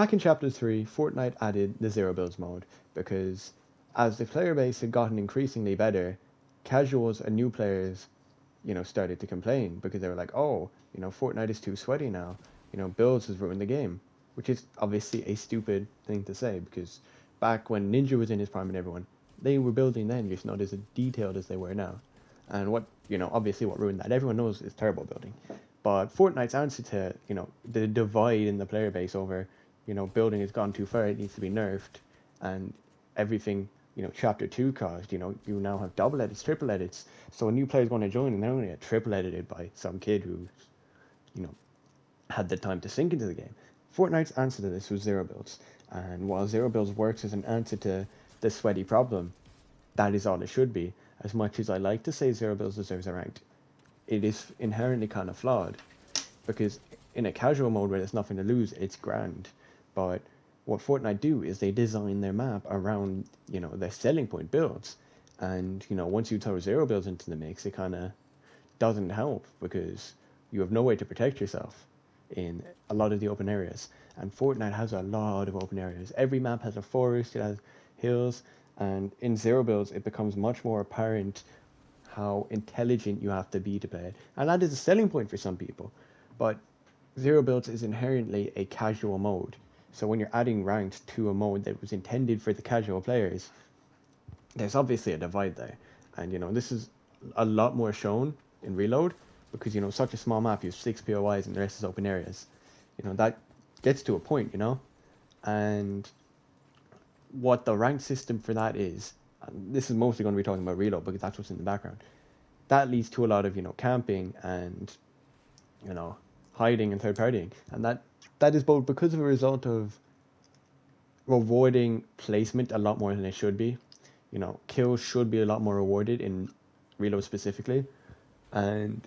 back in Chapter 3, Fortnite added the zero builds mode because as the player base had gotten increasingly better, casuals and new players, started to complain because they were like, oh, Fortnite is too sweaty now. Builds has ruined the game, which is obviously a stupid thing to say because back when Ninja was in his prime and everyone, they were building then, just not as detailed as they were now. And obviously what ruined that, everyone knows is turbo building. But Fortnite's answer to, the divide in the player base over, building has gone too far, it needs to be nerfed, and everything, Chapter 2 caused, you now have double edits, triple edits. So a new player's going to join and they're going to get triple edited by some kid who, you know, had the time to sink into the game. Fortnite's answer to this was zero builds. And while zero builds works as an answer to the sweaty problem, that is all it should be. As much as I like to say zero builds deserves a ranked, it is inherently kind of flawed because in a casual mode where there's nothing to lose, it's grand. But what Fortnite do is they design their map around, their selling point builds. And, once you throw zero builds into the mix, it kind of doesn't help because you have no way to protect yourself in a lot of the open areas. And Fortnite has a lot of open areas. Every map has a forest, it has hills, and in zero builds, it becomes much more apparent how intelligent you have to be to play it. And that is a selling point for some people. But zero builds is inherently a casual mode. So when you're adding ranked to a mode that was intended for the casual players, there's obviously a divide there. And this is a lot more shown in Reload because such a small map, you have 6 POIs and the rest is open areas. That gets to a point, and what the rank system for that is, and this is mostly going to be talking about Reload because that's what's in the background. That leads to a lot of camping and hiding and third partying, and that is both because of a result of rewarding placement a lot more than it should be. Kills should be a lot more rewarded in Reload specifically, and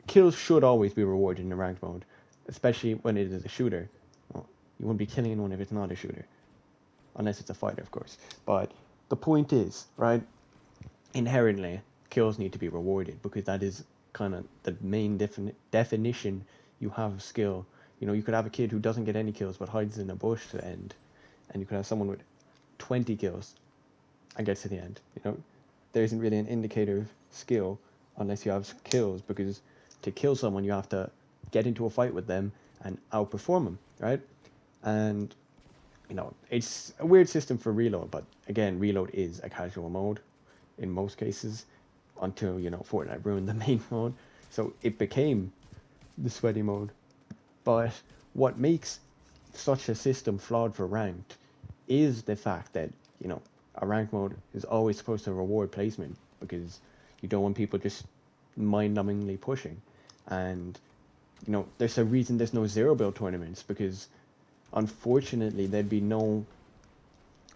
kills should always be rewarded in a ranked mode, especially when it is a shooter. Well, you wouldn't be killing anyone if it's not a shooter, unless it's a fighter, of course. But the point is, right? Inherently, kills need to be rewarded because that is kind of the main definition you have of skill. You could have a kid who doesn't get any kills but hides in a bush to the end, and you could have someone with 20 kills and gets to the end. There isn't really an indicator of skill unless you have kills, because to kill someone you have to get into a fight with them and outperform them, right? And it's a weird system for Reload, but again, Reload is a casual mode in most cases until Fortnite ruined the main mode, so it became the sweaty mode. But what makes such a system flawed for ranked is the fact that a ranked mode is always supposed to reward placement because you don't want people just mind-numbingly pushing. And there's a reason there's no zero build tournaments because unfortunately there'd be no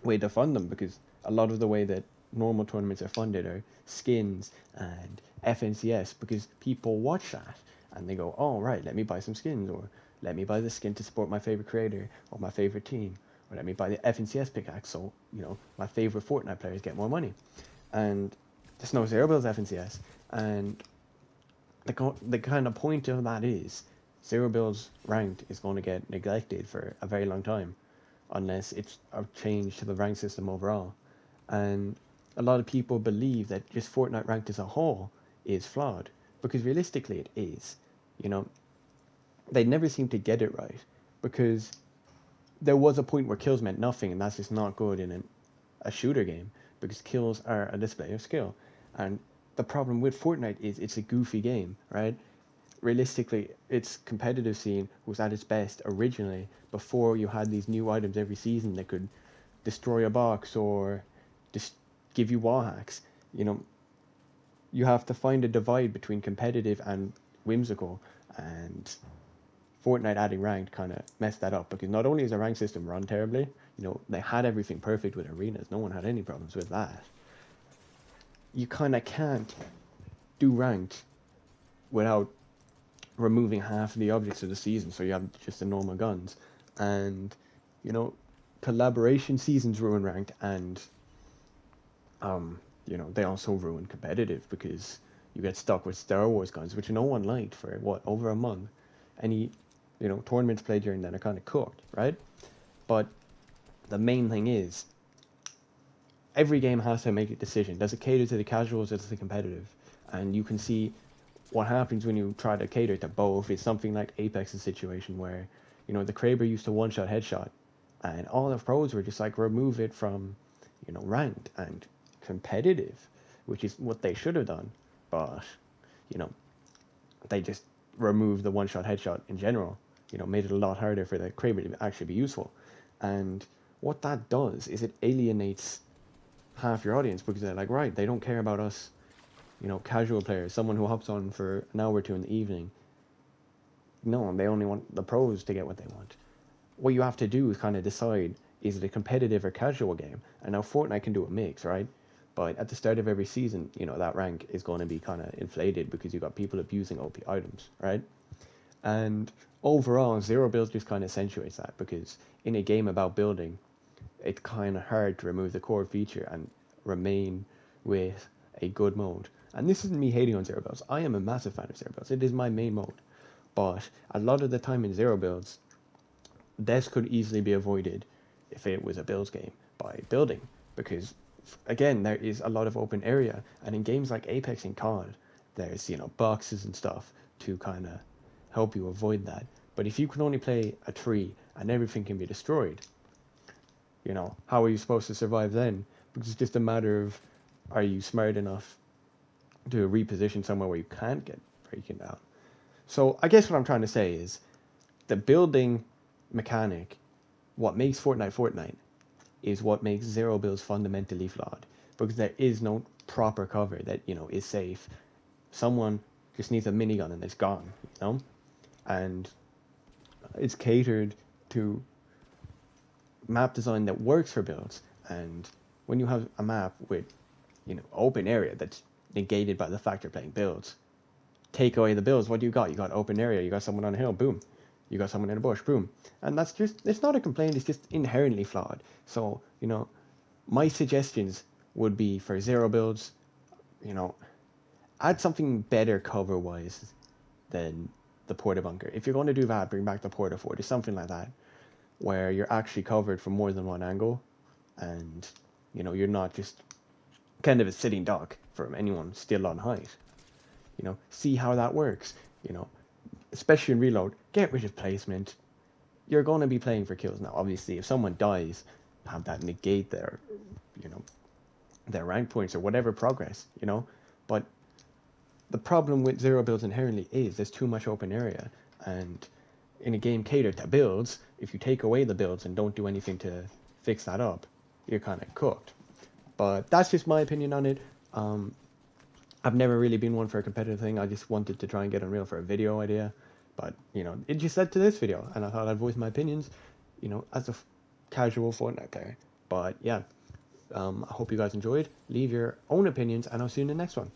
way to fund them because a lot of the way that normal tournaments are funded are skins and FNCS because people watch that and they go, oh right, let me buy some skins, or let me buy the skin to support my favorite creator or my favorite team, or let me buy the FNCS pickaxe so my favorite Fortnite players get more money. And there's no zero builds FNCS, and the kind of point of that is zero builds ranked is going to get neglected for a very long time unless it's a change to the rank system overall. And a lot of people believe that just Fortnite ranked as a whole is flawed because realistically it is. They never seem to get it right because there was a point where kills meant nothing, and that's just not good in a shooter game because kills are a display of skill. And the problem with Fortnite is it's a goofy game, right? Realistically, its competitive scene was at its best originally before you had these new items every season that could destroy a box or just give you wall hacks. You have to find a divide between competitive and whimsical, and Fortnite adding ranked kind of messed that up because not only is the rank system run terribly, they had everything perfect with arenas, no one had any problems with that. You kind of can't do ranked without removing half of the objects of the season, so you have just the normal guns. And collaboration seasons ruin ranked, and they also ruin competitive because you get stuck with Star Wars guns, which no one liked for over a month. Any tournaments played during then are kind of cooked, right? But the main thing is, every game has to make a decision. Does it cater to the casuals or to the competitive? And you can see what happens when you try to cater to both. It's something like Apex's situation where, the Kraber used to one-shot headshot, and all the pros were just like, remove it from, ranked and competitive, which is what they should have done. But, you know, they just removed the one-shot headshot in general, made it a lot harder for the Kraber to actually be useful. And what that does is it alienates half your audience because they're like, right, they don't care about us, casual players, someone who hops on for an hour or two in the evening. No, they only want the pros to get what they want. What you have to do is kind of decide, is it a competitive or casual game? And now Fortnite can do a mix, right? But at the start of every season, that rank is going to be kind of inflated because you've got people abusing OP items, right? And overall, zero builds just kind of accentuates that because in a game about building, it's kind of hard to remove the core feature and remain with a good mode. And this isn't me hating on zero builds. I am a massive fan of zero builds. It is my main mode. But a lot of the time in zero builds, this could easily be avoided if it was a builds game by building. Because, again, there is a lot of open area. And in games like Apex and COD, there's, boxes and stuff to kind of help you avoid that. But if you can only play a tree and everything can be destroyed, how are you supposed to survive then? Because it's just a matter of, are you smart enough to reposition somewhere where you can't get breaking down? So I guess what I'm trying to say is the building mechanic, what makes Fortnite Fortnite, is what makes zero builds fundamentally flawed. Because there is no proper cover that, is safe. Someone just needs a minigun and it's gone, And it's catered to map design that works for builds. And when you have a map with, open area that's negated by the fact you're playing builds, take away the builds, what do you got? You got open area, you got someone on a hill, boom. You got someone in a bush, boom. And that's just, it's not a complaint, it's just inherently flawed. So, my suggestions would be for zero builds, add something better cover-wise than the Porta Bunker. If you're going to do that, bring back the Porta Fort or something like that, where you're actually covered from more than one angle, and you're not just kind of a sitting duck from anyone still on height. See how that works. Especially in reload, get rid of placement. You're going to be playing for kills now. Obviously, if someone dies, have that negate their rank points or whatever progress. But the problem with zero builds inherently is there's too much open area, and in a game catered to builds, if you take away the builds and don't do anything to fix that up, you're kind of cooked. But that's just my opinion on it. I've never really been one for a competitive thing. I just wanted to try and get Unreal for a video idea. But, it just led to this video, and I thought I'd voice my opinions, as a casual Fortnite player. But, yeah, I hope you guys enjoyed. Leave your own opinions, and I'll see you in the next one.